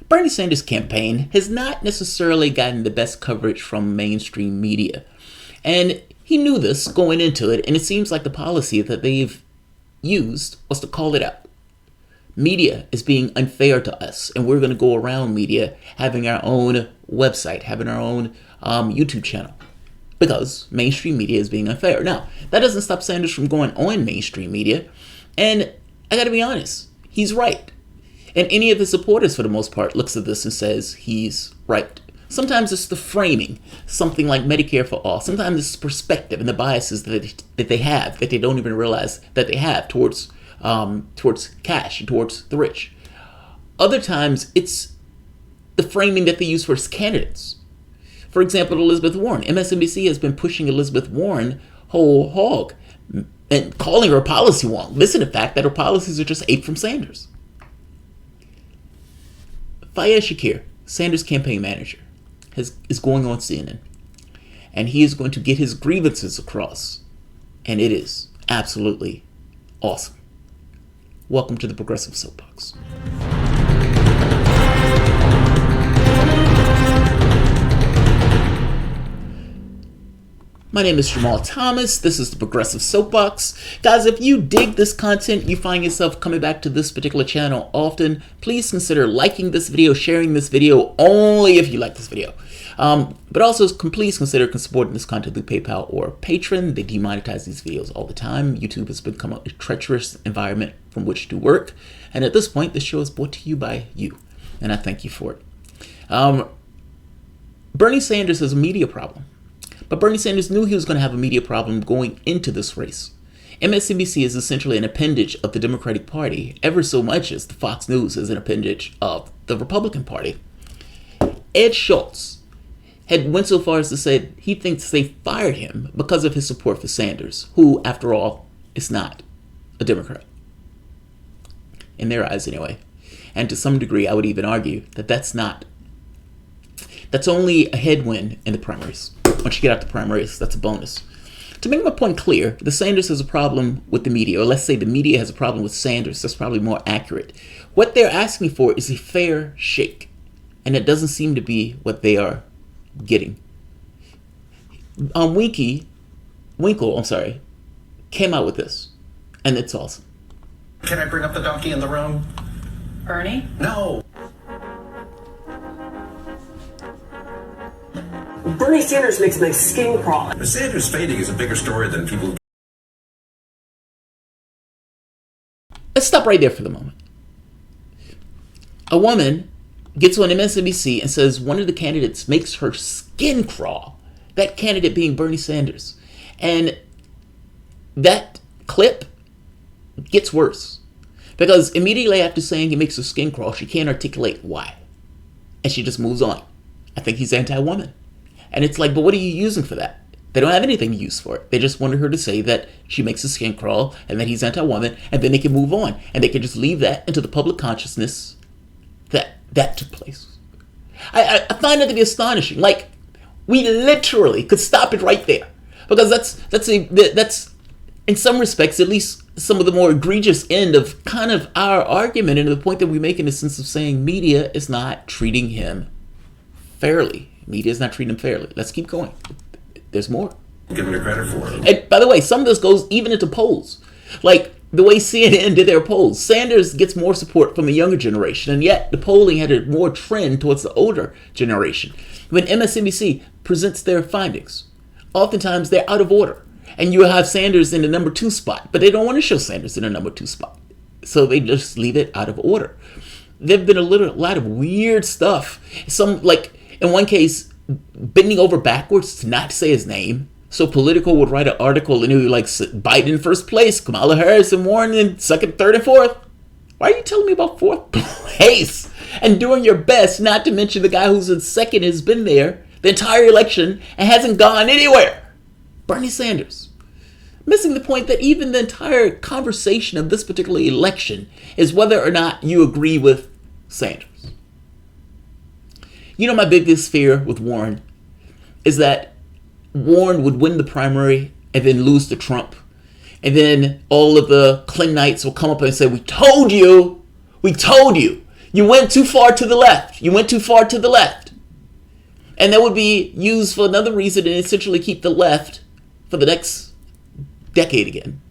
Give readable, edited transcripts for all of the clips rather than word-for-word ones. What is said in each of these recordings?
Bernie Sanders' campaign has not necessarily gotten the best coverage from mainstream media. And he knew this going into it, and it seems like the policy that they've used was to call it out. Media is being unfair to us, and we're going to go around media having our own website, having our own YouTube channel, because mainstream media is being unfair. Now, that doesn't stop Sanders from going on mainstream media, and I got to be honest, he's right. And any of his supporters, for the most part, looks at this and says he's right. Sometimes it's the framing, something like Medicare for all. Sometimes it's perspective and the biases that they have, that they don't even realize that they have towards cash and towards the rich. Other times it's the framing that they use for candidates. For example, Elizabeth Warren. MSNBC has been pushing Elizabeth Warren whole hog and calling her policy wrong. Listen to the fact that her policies are just aped from Sanders. Fayez Shakir, Sanders' campaign manager, is going on CNN, and he is going to get his grievances across, and it is absolutely awesome. Welcome to the Progressive Soapbox. My name is Jamarl Thomas. This is the Progressive Soapbox. Guys, if you dig this content, you find yourself coming back to this particular channel often, please consider liking this video, sharing this video only if you like this video. But also please consider supporting this content through PayPal or Patreon. They demonetize these videos all the time. YouTube has become a treacherous environment from which to work. And at this point, this show is brought to you by you. And I thank you for it. Bernie Sanders has a media problem. But Bernie Sanders knew he was going to have a media problem going into this race. MSNBC is essentially an appendage of the Democratic Party, ever so much as the Fox News is an appendage of the Republican Party. Ed Schultz had went so far as to say he thinks they fired him because of his support for Sanders, who, after all, is not a Democrat. In their eyes, anyway. And to some degree, I would even argue that that's only a headwind in the primaries. Once you get out the primaries, that's a bonus. To make my point clear, the Sanders has a problem with the media, or let's say the media has a problem with Sanders. That's probably more accurate. What they're asking for is a fair shake, and it doesn't seem to be what they are getting. Winkle, came out with this, and it's awesome. Can I bring up the donkey in the room? Bernie? No. Bernie Sanders makes my skin crawl. Sanders fading is a bigger story than people. Let's stop right there for the moment. A woman gets on MSNBC and says one of the candidates makes her skin crawl. That candidate being Bernie Sanders. And that clip gets worse. Because immediately after saying he makes her skin crawl, she can't articulate why. And she just moves on. I think he's anti-woman. And it's like, but what are you using for that? They don't have anything to use for it. They just wanted her to say that she makes his skin crawl and that he's anti-woman, and then they can move on. And they can just leave that into the public consciousness that took place. I find that to be astonishing. Like, we literally could stop it right there. Because that's in some respects, at least some of the more egregious end of kind of our argument, and the point that we make in the sense of saying media is not treating him fairly. Media is not treating him fairly. Let's keep going. There's more. Give me the credit for it. And by the way, some of this goes even into polls. Like the way CNN did their polls. Sanders gets more support from the younger generation, and yet the polling had a more trend towards the older generation. When MSNBC presents their findings, oftentimes they're out of order. And you have Sanders in the number 2 spot, but they don't want to show Sanders in the number 2 spot. So they just leave it out of order. There've been a lot of weird stuff. Some, like, in one case, bending over backwards to not say his name. So Politico would write an article and it would like Biden in first place, Kamala Harris and Warren in second, third, and fourth. Why are you telling me about fourth place? And doing your best not to mention the guy who's in second has been there the entire election and hasn't gone anywhere. Bernie Sanders. Missing the point that even the entire conversation of this particular election is whether or not you agree with Sanders. You know, my biggest fear with Warren is that Warren would win the primary and then lose to Trump. And then all of the Clintonites will come up and say, we told you You went too far to the left. You went too far to the left. And that would be used for another reason and essentially keep the left for the next decade again.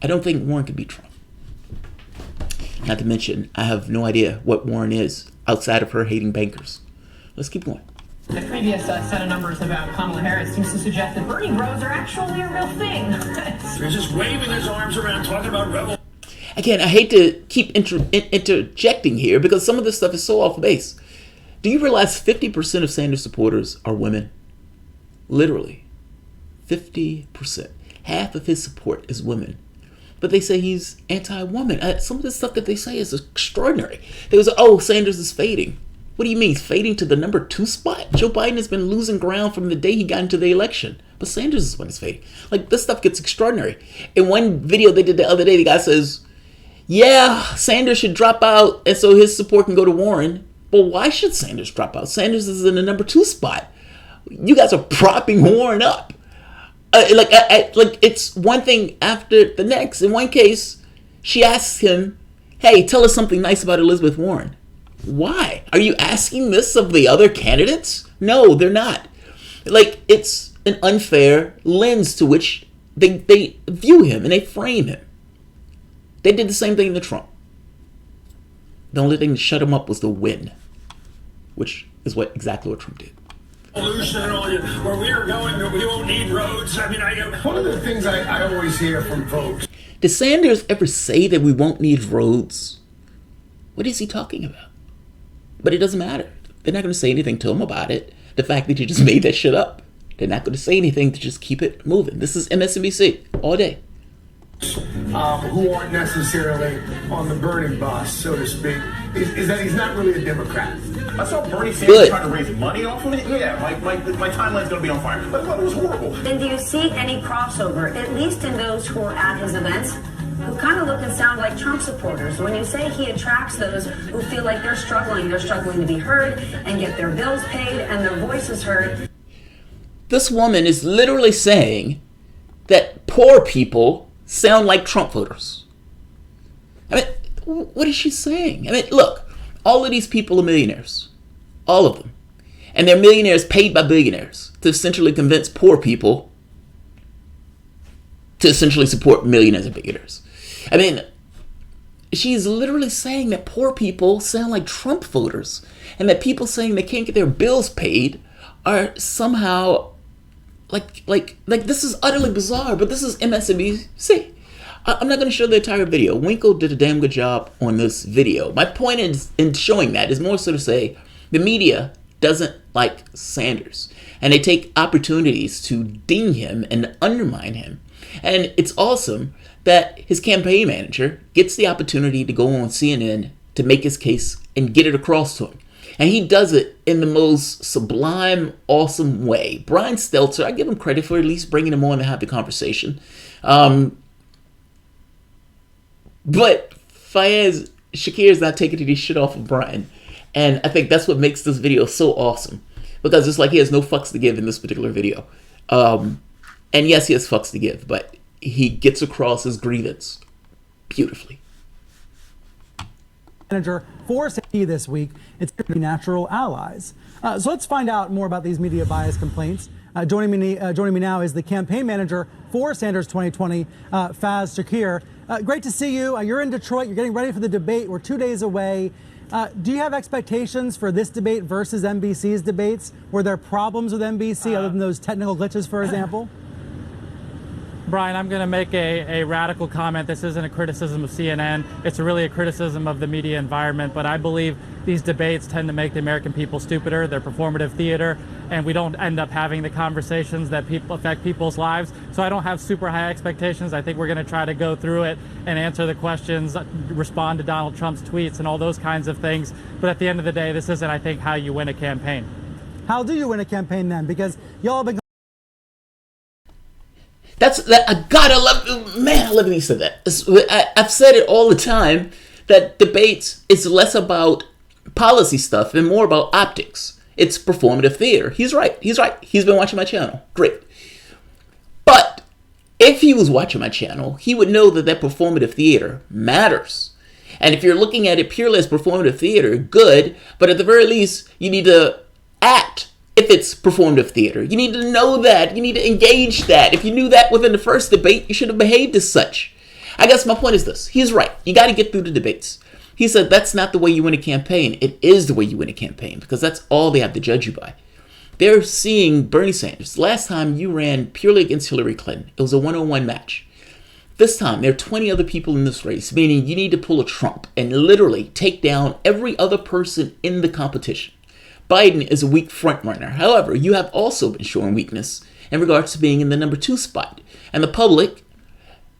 I don't think Warren could beat Trump. Not to mention, I have no idea what Warren is outside of her hating bankers. Let's keep going. The previous set of numbers about Kamala Harris seems to suggest that Bernie bros are actually a real thing. He's just waving his arms around talking about rebel. Again, I hate to keep interjecting here because some of this stuff is so off base. Do you realize 50% of Sanders supporters are women? Literally. 50%. Half of his support is women. But they say he's anti-woman. Some of the stuff that they say is extraordinary. They was, oh, Sanders is fading. What do you mean, fading to the number 2 spot? Joe Biden has been losing ground from the day he got into the election. But Sanders is when it's fading. Like, this stuff gets extraordinary. In one video they did the other day, the guy says, yeah, Sanders should drop out and so his support can go to Warren. But why should Sanders drop out? Sanders is in the number 2 spot. You guys are propping Warren up. Like it's one thing after the next. In one case, she asks him, hey, tell us something nice about Elizabeth Warren. Why? Are you asking this of the other candidates? No, they're not. Like, it's an unfair lens to which they view him and they frame him. They did the same thing to Trump. The only thing that shut him up was the win, which is exactly what Trump did. Where we are going, we won't need roads. I mean, one of the things I always hear from folks. Did Sanders ever say that we won't need roads? What is he talking about? But it doesn't matter. They're not going to say anything to him about it. The fact that you just made that shit up. They're not going to say anything to just keep it moving. This is MSNBC all day. Who aren't necessarily on the Bernie bus, so to speak, is that he's not really a Democrat. I saw Bernie Sanders trying to raise money off of it. Yeah, my timeline's going to be on fire. I thought it was horrible. Then do you see any crossover, at least in those who are at his events, who kind of look and sound like Trump supporters? When you say he attracts those who feel like they're struggling to be heard and get their bills paid and their voices heard. This woman is literally saying that poor people sound like Trump voters. I mean, what is she saying? I mean, look, all of these people are millionaires. All of them. And they're millionaires paid by billionaires to essentially convince poor people to essentially support millionaires and billionaires. I mean, she's literally saying that poor people sound like Trump voters and that people saying they can't get their bills paid are somehow like this is utterly bizarre, but this is MSNBC. I'm not going to show the entire video. Winkle did a damn good job on this video. My point in showing that is more so to say the media doesn't like Sanders, and they take opportunities to ding him and undermine him. And it's awesome that his campaign manager gets the opportunity to go on CNN to make his case and get it across to him. And he does it in the most sublime, awesome way. Brian Stelter, I give him credit for at least bringing him on to have the conversation. But Fayez Shakir is not taking any shit off of Brian. And I think that's what makes this video so awesome. Because it's like he has no fucks to give in this particular video. And yes, he has fucks to give, but he gets across his grievance beautifully. Manager for safety this week. It's natural allies. So let's find out more about these media bias complaints. Joining me now is the campaign manager for Sanders 2020, Faz Shakir. Great to see you. You're in Detroit. You're getting ready for the debate. We're 2 days away. Do you have expectations for this debate versus NBC's debates? Were there problems with NBC other than those technical glitches, for example? Brian, I'm going to make a radical comment. This isn't a criticism of CNN. It's really a criticism of the media environment. But I believe these debates tend to make the American people stupider. They're performative theater, and we don't end up having the conversations that affect people's lives. So I don't have super high expectations. I think we're going to try to go through it and answer the questions, respond to Donald Trump's tweets and all those kinds of things. But at the end of the day, this isn't, I think, how you win a campaign. How do you win a campaign then? Because y'all have been... I love when you said that. I've said it all the time that debates is less about policy stuff and more about optics. It's performative theater. He's right. He's been watching my channel. Great. But if he was watching my channel, he would know that performative theater matters. And if you're looking at it purely as performative theater, good, but at the very least, you need to act if it's performative theater. You need to know that. You need to engage that. If you knew that within the first debate, you should have behaved as such. I guess my point is this. He's right. You got to get through the debates. He said that's not the way you win a campaign. It is the way you win a campaign, because that's all they have to judge you by. They're seeing Bernie Sanders. Last time you ran purely against Hillary Clinton. It was a 1-on-1 match. This time, there are 20 other people in this race, meaning you need to pull a Trump and literally take down every other person in the competition. Biden is a weak frontrunner. However, you have also been showing weakness in regards to being in the number 2 spot. And the public,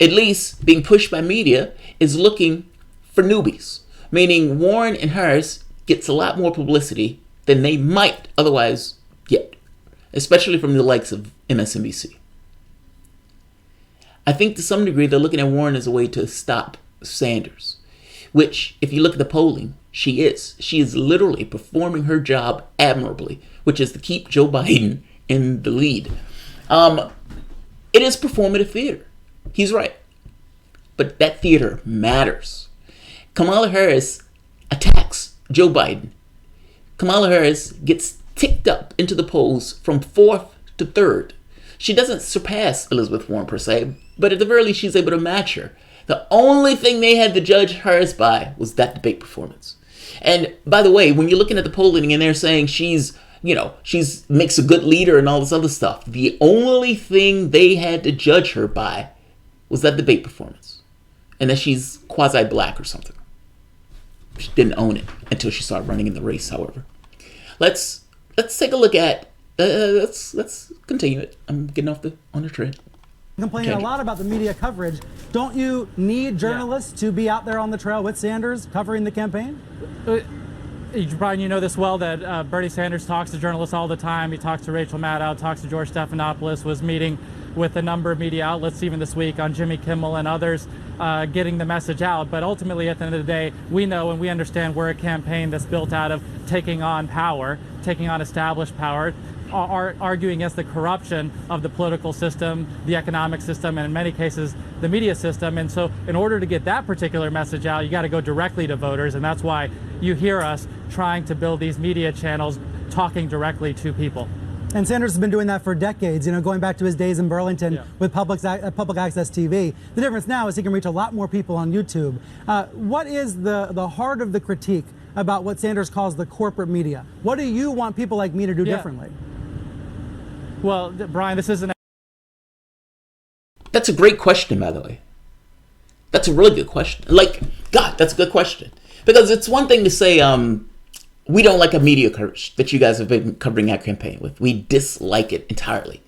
at least being pushed by media, is looking for newbies. Meaning Warren and Harris gets a lot more publicity than they might otherwise get. Especially from the likes of MSNBC. I think to some degree they're looking at Warren as a way to stop Sanders. Which, if you look at the polling, she is. She is literally performing her job admirably, which is to keep Joe Biden in the lead. It is performative theater. He's right. But that theater matters. Kamala Harris attacks Joe Biden. Kamala Harris gets ticked up into the polls from 4th to 3rd. She doesn't surpass Elizabeth Warren per se, but at the very least she's able to match her. The only thing they had to judge Harris by was that debate performance. And by the way, when you're looking at the polling and they're saying she's makes a good leader and all this other stuff, the only thing they had to judge her by was that debate performance. And that she's quasi-black or something. She didn't own it until she started running in the race, however. Let's take a look at let's continue it. I'm getting on the train. Complaining a lot about the media coverage. Don't you need journalists to be out there on the trail with Sanders covering the campaign? Brian, you know this well, that Bernie Sanders talks to journalists all the time. He talks to Rachel Maddow, talks to George Stephanopoulos, was meeting with a number of media outlets even this week on Jimmy Kimmel and others, getting the message out. But ultimately, at the end of the day, we know and we understand we're a campaign that's built out of taking on power, taking on established power, arguing against the corruption of the political system, the economic system, and in many cases, the media system. And so in order to get that particular message out, you got to go directly to voters. And that's why you hear us trying to build these media channels, talking directly to people. And Sanders has been doing that for decades, going back to his days in Burlington with public access TV. The difference now is he can reach a lot more people on YouTube. What is the heart of the critique about what Sanders calls the corporate media? What do you want people like me to do differently? Well, Brian, this isn't... That's a great question, by the way. That's a really good question. God, that's a good question. Because it's one thing to say, we don't like a media coverage that you guys have been covering our campaign with. We dislike it entirely.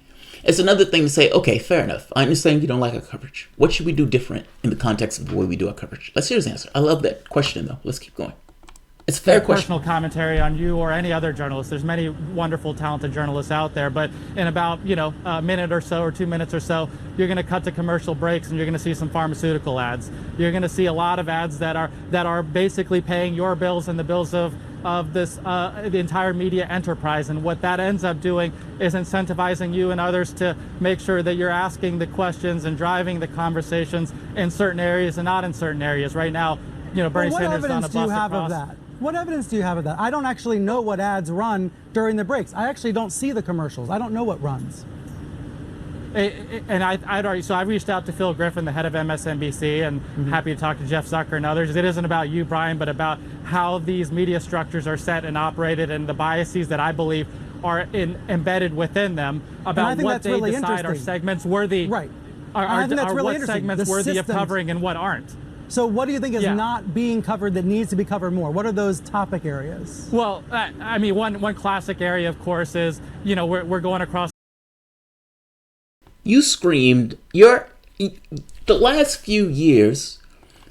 It's another thing to say, okay, fair enough. I understand you don't like our coverage. What should we do different in the context of the way we do our coverage? Let's hear his answer. I love that question, though. Let's keep going. It's a fair question. Personal commentary on you or any other journalist. There's many wonderful, talented journalists out there, but in about a minute or so or 2 minutes or so, you're going to cut to commercial breaks and you're going to see some pharmaceutical ads. You're going to see a lot of ads that are basically paying your bills and the bills of this the entire media enterprise. And what that ends up doing is incentivizing you and others to make sure that you're asking the questions and driving the conversations in certain areas and not in certain areas. Right now, Bernie Sanders is on a bus across. What evidence do you have of that? I don't actually know what ads run during the breaks. I actually don't see the commercials. I don't know what runs. And I reached out to Phil Griffin, the head of MSNBC, and happy to talk to Jeff Zucker and others. It isn't about you, Brian, but about how these media structures are set and operated and the biases that I believe are embedded within them about what they really decide are segments worthy. Right. Are what segments worthy of covering and what aren't. So what do you think is not being covered that needs to be covered more? What are those topic areas? Well, one classic area, of course, is, we're going across. You screamed, the last few years,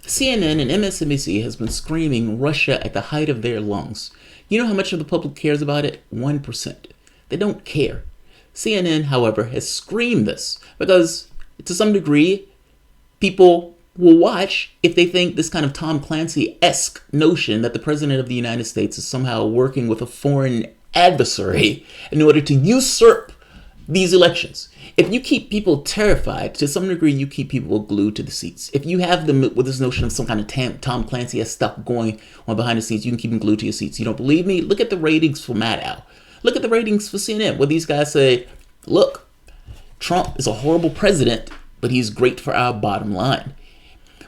CNN and MSNBC has been screaming Russia at the height of their lungs. You know how much of the public cares about it? 1%. They don't care. CNN, however, has screamed this because, to some degree, people will watch if they think this kind of Tom Clancy-esque notion that the President of the United States is somehow working with a foreign adversary in order to usurp these elections. if you keep people terrified, to some degree, you keep people glued to the seats. If you have them with this notion of some kind of Tom Clancy-esque stuff going on behind the scenes, you can keep them glued to your seats. You don't believe me? Look at the ratings for Maddow. Look at the ratings for CNN, where these guys say, look, Trump is a horrible president, but he's great for our bottom line.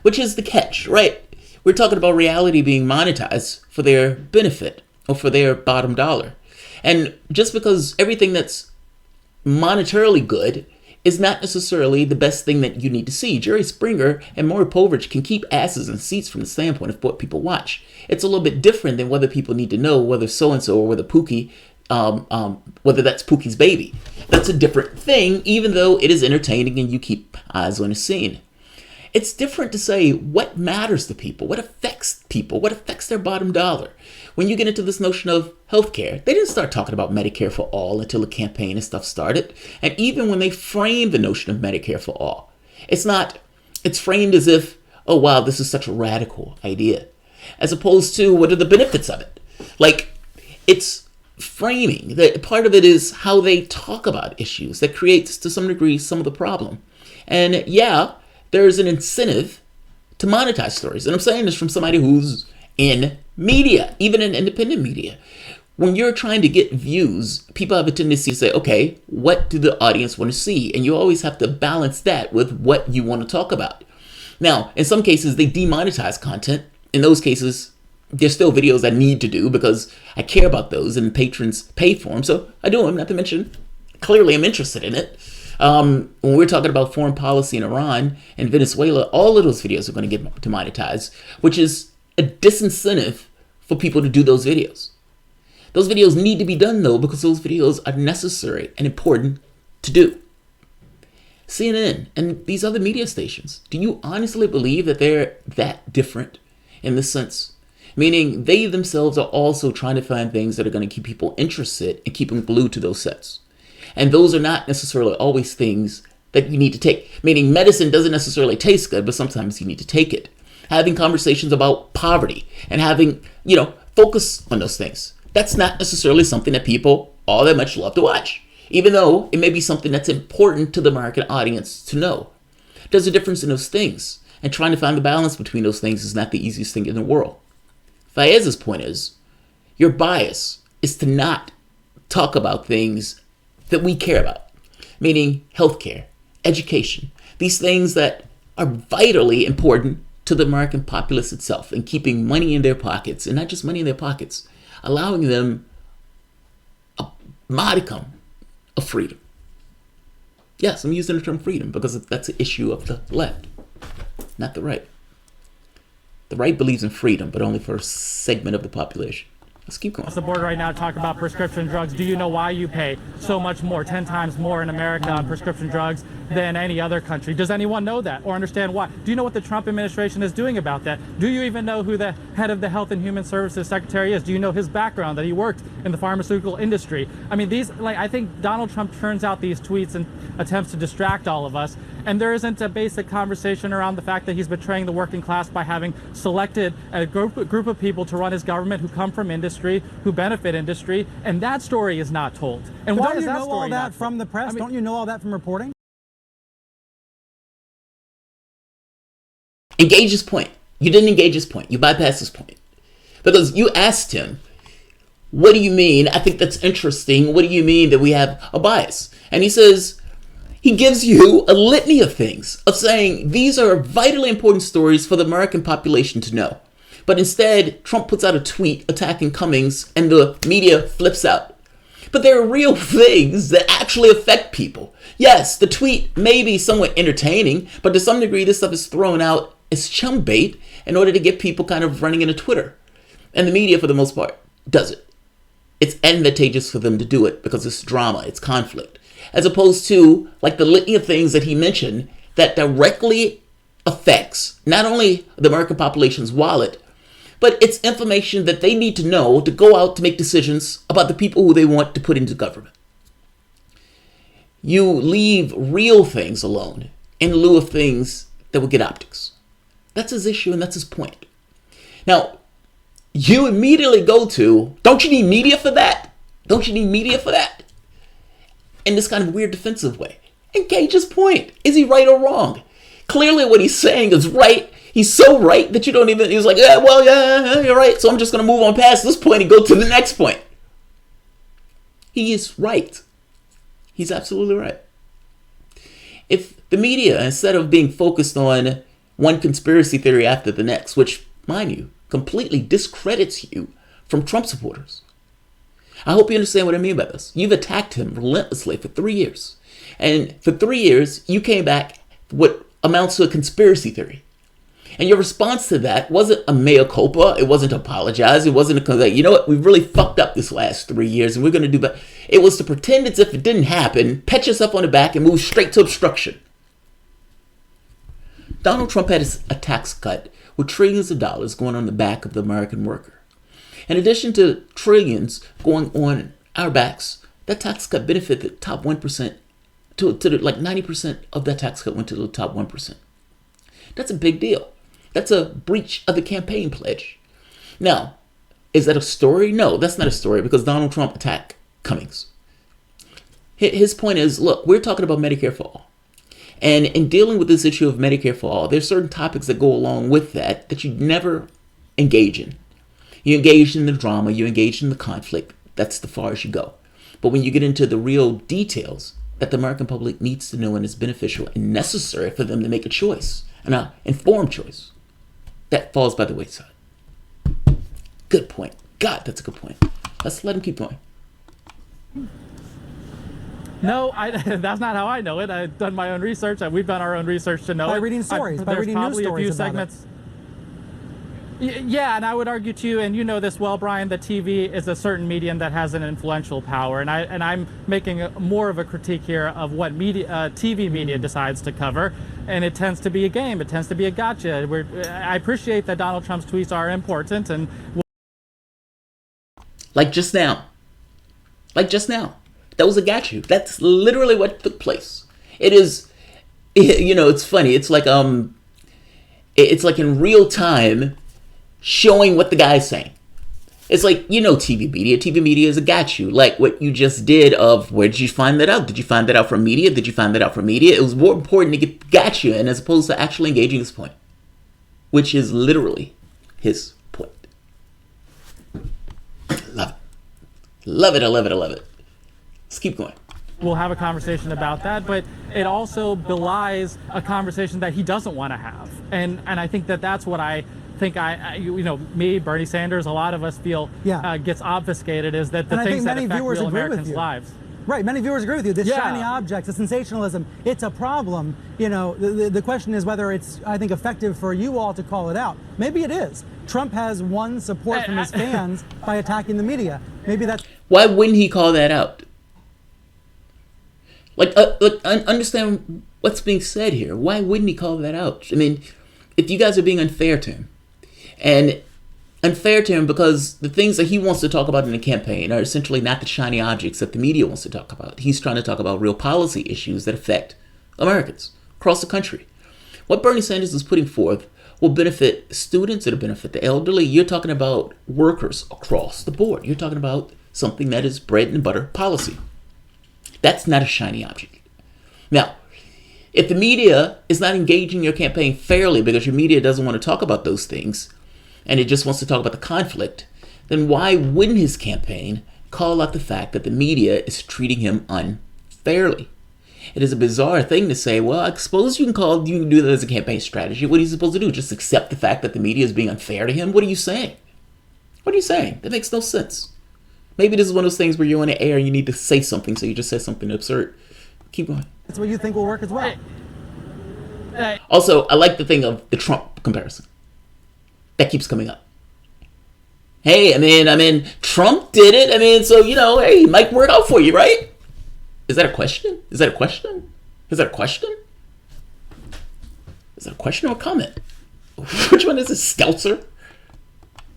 Which is the catch, right? We're talking about reality being monetized for their benefit or for their bottom dollar. And just because everything that's monetarily good is not necessarily the best thing that you need to see. Jerry Springer and Maury Povich can keep asses in seats from the standpoint of what people watch. It's a little bit different than whether people need to know whether so-and-so or whether Pookie, whether that's Pookie's baby. That's a different thing, even though it is entertaining and you keep eyes on the scene. It's different to say what matters to people, what affects people, what affects their bottom dollar. When you get into this notion of healthcare, they didn't start talking about Medicare for all until the campaign and stuff started. And even when they framed the notion of Medicare for all, it's framed as if, oh wow, this is such a radical idea, as opposed to what are the benefits of it? Like, it's framing. That part of it is how they talk about issues that creates, to some degree, some of the problem. And yeah, there's an incentive to monetize stories. And I'm saying this from somebody who's in media, even in independent media. When you're trying to get views, people have a tendency to say, okay, what do the audience want to see? And you always have to balance that with what you want to talk about. Now, in some cases, they demonetize content. In those cases, there's still videos I need to do because I care about those and patrons pay for them. So I do them, not to mention, clearly I'm interested in it. When we're talking about foreign policy in Iran and Venezuela, all of those videos are going to get demonetized, which is a disincentive for people to do those videos. Those videos need to be done, though, because those videos are necessary and important to do. CNN and these other media stations, do you honestly believe that they're that different in this sense? Meaning they themselves are also trying to find things that are going to keep people interested and keep them glued to those sets. And those are not necessarily always things that you need to take. Meaning medicine doesn't necessarily taste good, but sometimes you need to take it. Having conversations about poverty and having, focus on those things. That's not necessarily something that people all that much love to watch, even though it may be something that's important to the American audience to know. There's a difference in those things, and trying to find the balance between those things is not the easiest thing in the world. Fayez's point is, your bias is to not talk about things that we care about, meaning healthcare, education, these things that are vitally important to the American populace itself and keeping money in their pockets, and not just money in their pockets, allowing them a modicum of freedom. Yes, I'm using the term freedom because that's an issue of the left, not the right. The right believes in freedom, but only for a segment of the population. Let's keep going. Across the board right now, talk about prescription drugs. Do you know why you pay so much more, 10 times more in America on prescription drugs than any other country? Does anyone know that or understand why? Do you know what the Trump administration is doing about that? Do you even know who the head of the Health and Human Services Secretary is? Do you know his background, that he worked in the pharmaceutical industry? I mean, I think Donald Trump turns out these tweets and attempts to distract all of us. And there isn't a basic conversation around the fact that he's betraying the working class by having selected a group of people to run his government who come from industry, who benefit industry, and that story is not told. And why don't is you that know story all not that told? from the press? Don't you know all that from reporting? Engage his point. You didn't engage his point. You bypassed his point. Because you asked him, what do you mean? I think that's interesting. What do you mean that we have a bias? And he says, he gives you a litany of things, of saying these are vitally important stories for the American population to know. But instead, Trump puts out a tweet attacking Cummings and the media flips out. But there are real things that actually affect people. Yes, the tweet may be somewhat entertaining, but to some degree, this stuff is thrown out as chum bait in order to get people kind of running into Twitter. And the media, for the most part, does it. It's advantageous for them to do it because it's drama, it's conflict. As opposed to, like the litany of things that he mentioned that directly affects not only the American population's wallet, but it's information that they need to know to go out to make decisions about the people who they want to put into government. You leave real things alone in lieu of things that will get optics. That's his issue and that's his point. Now, you immediately go to, don't you need media for that? Don't you need media for that? In this kind of weird defensive way. engage his point. Is he right or wrong? Clearly what he's saying is right. He's so right that you don't even, he's like, yeah, well, yeah, you're right. So I'm just going to move on past this point and go to the next point. He is right. He's absolutely right. If the media, instead of being focused on one conspiracy theory after the next, which, mind you, completely discredits you from Trump supporters. I hope you understand what I mean by this. You've attacked him relentlessly for 3 years. And for 3 years, you came back with what amounts to a conspiracy theory. And your response to that wasn't a mea culpa. It wasn't to apologize. It wasn't to, you know what, we really fucked up this last 3 years and we're going to do better. It was to pretend as if it didn't happen, pat yourself on the back and move straight to obstruction. Donald Trump had a tax cut with trillions of dollars going on the back of the American worker. In addition to trillions going on our backs, that tax cut benefited the top 1%. Like 90% of that tax cut went to the top 1%. That's a big deal. That's a breach of the campaign pledge. Now, is that a story? No, that's not a story because Donald Trump attacked Cummings. His point is, look, we're talking about Medicare for all. And in dealing with this issue of Medicare for all, there's certain topics that go along with that you never engage in. You engage in the drama, you engage in the conflict. That's the far as you go. But when you get into the real details that the American public needs to know and is beneficial and necessary for them to make a choice, an informed choice, that falls by the wayside. Good point. God, that's a good point. Let's let him keep going. No, that's not how I know it. I've done my own research. We've done our own research to know by it. Reading stories, by reading news stories about it. Yeah, and I would argue too, and you know this well, Brian, that TV is a certain medium that has an influential power, and I'm making more of a critique here of what TV media decides to cover, and it tends to be a game. It tends to be a gotcha. I appreciate that Donald Trump's tweets are important, and like just now, that was a gotcha. That's literally what took place. It is, it's funny. It's like in real time. Showing what the guy's saying. It's like, TV media. TV media is a got you. Like what you just did of, where did you find that out? Did you find that out from media? Did you find that out from media? It was more important to get got you in as opposed to actually engaging his point. Which is literally his point. Love it. Love it, I love it, I love it. Let's keep going. We'll have a conversation about that, but it also belies a conversation that he doesn't want to have. And I think that's what I think me, Bernie Sanders, a lot of us feel gets obfuscated is that the things that affect real Americans' lives. Right, many viewers agree with you. This shiny object, the sensationalism, it's a problem. The question is whether it's, I think, effective for you all to call it out. Maybe it is. Trump has won support from his fans by attacking the media. Maybe that's... Why wouldn't he call that out? Understand what's being said here. Why wouldn't he call that out? I mean, if you guys are being unfair to him, and unfair to him because the things that he wants to talk about in the campaign are essentially not the shiny objects that the media wants to talk about. He's trying to talk about real policy issues that affect Americans across the country. What Bernie Sanders is putting forth will benefit students, it'll benefit the elderly. You're talking about workers across the board. You're talking about something that is bread and butter policy. That's not a shiny object. Now, if the media is not engaging your campaign fairly because your media doesn't want to talk about those things and it just wants to talk about the conflict, then why wouldn't his campaign call out the fact that the media is treating him unfairly? It is a bizarre thing to say, well, I suppose you can do that as a campaign strategy. What are you supposed to do? Just accept the fact that the media is being unfair to him? What are you saying? What are you saying? That makes no sense. Maybe this is one of those things where you're on the air and you need to say something, so you just say something absurd. Keep going. That's what you think will work as well. Also, I like the thing of the Trump comparison. That keeps coming up. Hey, I mean, Trump did it. So, hey, he might work out for you, right? Is that a question? Is that a question? Is that a question? Is that a question or a comment? Which one is this, Stelzer?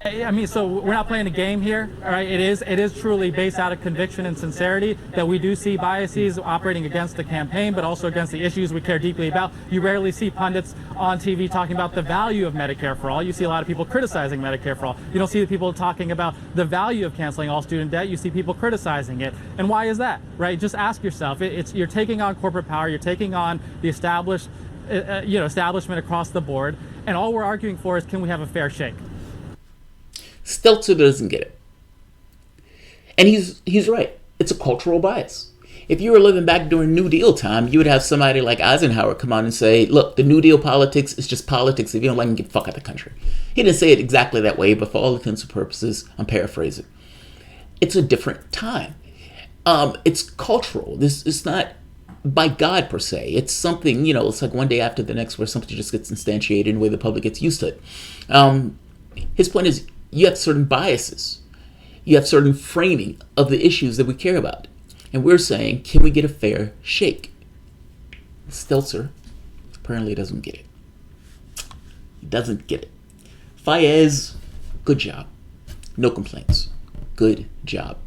I mean, so we're not playing a game here, all right? It is truly based out of conviction and sincerity that we do see biases operating against the campaign, but also against the issues we care deeply about. You rarely see pundits on TV talking about the value of Medicare for all. You see a lot of people criticizing Medicare for all. You don't see the people talking about the value of canceling all student debt. You see people criticizing it. And why is that, right? Just ask yourself. You're taking on corporate power. You're taking on the establishment across the board. And all we're arguing for is, can we have a fair shake? Stelter doesn't get it. And he's right. It's a cultural bias. If you were living back during New Deal time, you would have somebody like Eisenhower come on and say, look, the New Deal politics is just politics. If you don't like them, get the fuck out of the country. He didn't say it exactly that way, but for all intents and purposes, I'm paraphrasing. It's a different time. It's cultural. This is not by God per se. It's something, it's like one day after the next where something just gets instantiated in a way the public gets used to it. His point is, you have certain biases. You have certain framing of the issues that we care about. And we're saying, can we get a fair shake? Stelter apparently doesn't get it. He doesn't get it. Fayez, good job. No complaints. Good job.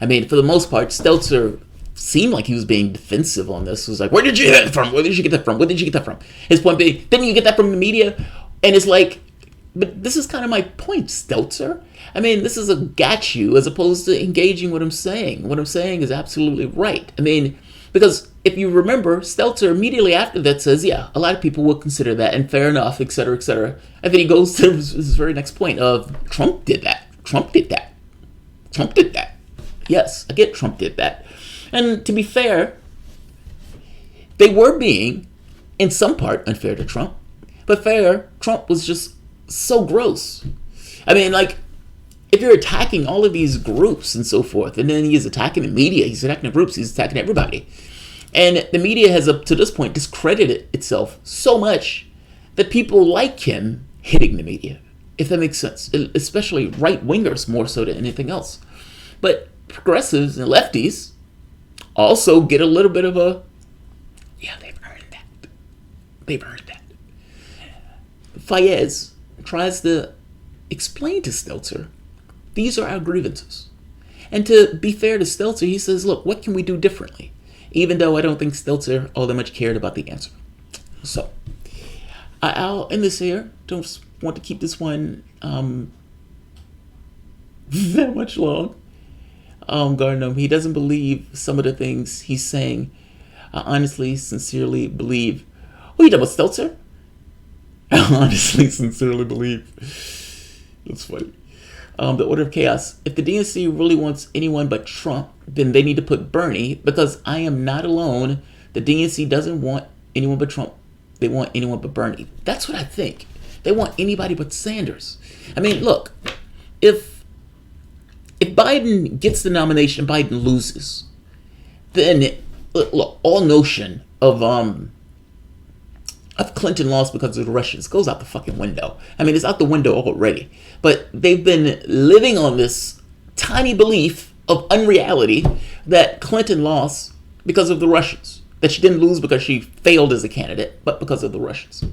I mean, for the most part, Stelter seemed like he was being defensive on this. It was like, where did you get that from? Where did you get that from? Where did you get that from? His point being, didn't you get that from the media? And it's like, but this is kind of my point, Stelter. I mean, this is a got you as opposed to engaging what I'm saying. What I'm saying is absolutely right. I mean, because if you remember, Stelter immediately after that says, yeah, a lot of people will consider that and fair enough, et cetera, et cetera. And then he goes to his very next point of Trump did that. Trump did that. Trump did that. Yes, I get Trump did that. And to be fair, they were being, in some part, unfair to Trump. But fair, Trump was just so gross. I mean, like, if you're attacking all of these groups and so forth, and then he's attacking the media, he's attacking the groups, he's attacking everybody. And the media has, up to this point, discredited itself so much that people like him hitting the media, if that makes sense. Especially right-wingers more so than anything else. But progressives and lefties also get a little bit of a, yeah, they've earned that. They've earned that. Fayez tries to explain to Stelter, these are our grievances. And to be fair to Stelter, he says, look, what can we do differently? Even though I don't think Stelter all that much cared about the answer. So, I'll end this here. Don't want to keep this one that much long. Gardner, he doesn't believe some of the things he's saying. I honestly, sincerely believe. What are you talking about, Stelter? I honestly, sincerely believe. That's funny. The Order of Chaos. If the DNC really wants anyone but Trump, then they need to put Bernie, because I am not alone. The DNC doesn't want anyone but Trump. They want anyone but Bernie. That's what I think. They want anybody but Sanders. I mean, look, if Biden gets the nomination, Biden loses, then look, all notion of Clinton lost because of the Russians goes out the fucking window. I mean, it's out the window already. But they've been living on this tiny belief of unreality that Clinton lost because of the Russians. That she didn't lose because she failed as a candidate, but because of the Russians.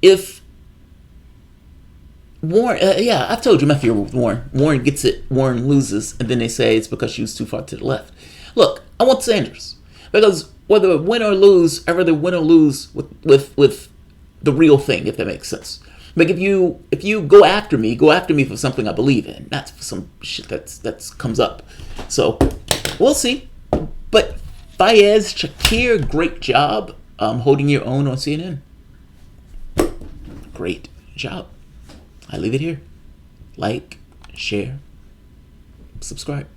If Warren, I've told you my fear with Warren. Warren gets it, Warren loses, and then they say it's because she was too far to the left. Look, I want Sanders. Because whether win or lose, I'd rather win or lose with the real thing, if that makes sense. Like if you go after me for something I believe in, not for some shit that's comes up. So we'll see. But Fayez Shakir, great job holding your own on CNN. Great job. I leave it here. Like, share, subscribe.